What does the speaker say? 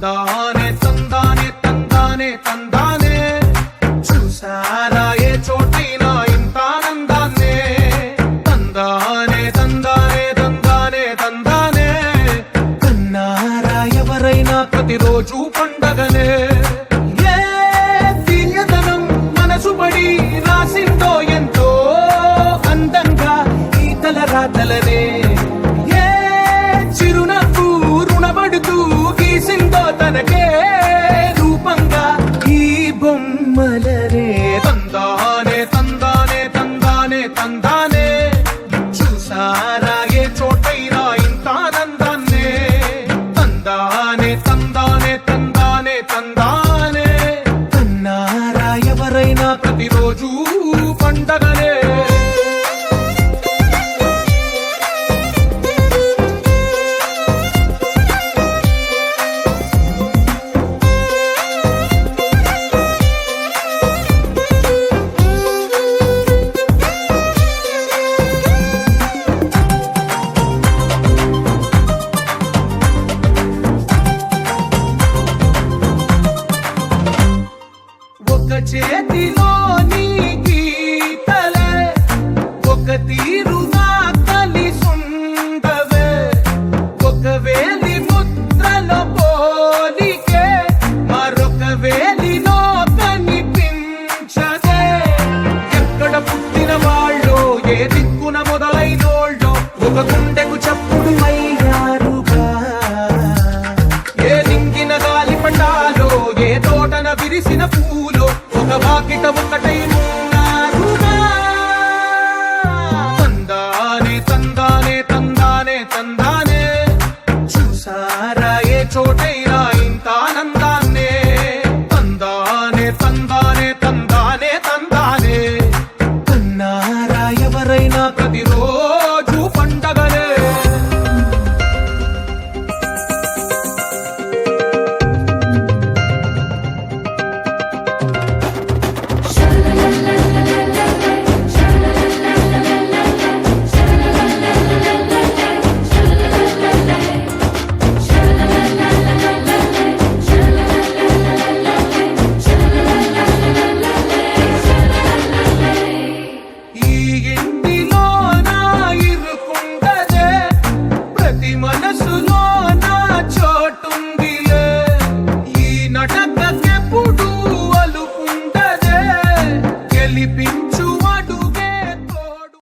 తందానే తందానే తందానే తందానే చూసారా ఏ చోటైనా ఇంత ఆనందాన్నే తందానే తందానే తందానే తందానే కన్నారా ఎవరైనా ప్రతిరోజు పండగనే ఏ తీయదనం మనసు పడి రాసిందో ఎంతో అందంగా ఈ తలరాతలనే ఏ చిరునవ్వు రుణపడుతూ గీసిందో తనకే రూపంగా ఈ బొమ్మలనే తందానే తందానే తందానే తందానే చూసారా ఏ చోటైనా ఇంత ఆనందాన్నే తందానే తందానే తందానే తందానే కన్నారా ఎవరైనా ప్రతిరోజు పండగనే ఒక చేతిలో నీ గీతలే ఒక తీరుగా కలిసుండవే ఒక వేలి ముద్రలో పోలికే మరొక వేలిలో కనిపించదే ఎక్కడ పుట్టిన వాళ్ళో ఏ దిక్కున మొదలైనోళ్ళో ఒక గుండెకు చప్పుడు అయ్యారుగా ఏ లింగిన గాలి పటాలో ఏ తోటన విరిసిన పూలో ఒక వాకిట ఒకటై ఉన్నారుగా తందానే తందానే తందానే తందానే చూసారా ఏ చోటైనా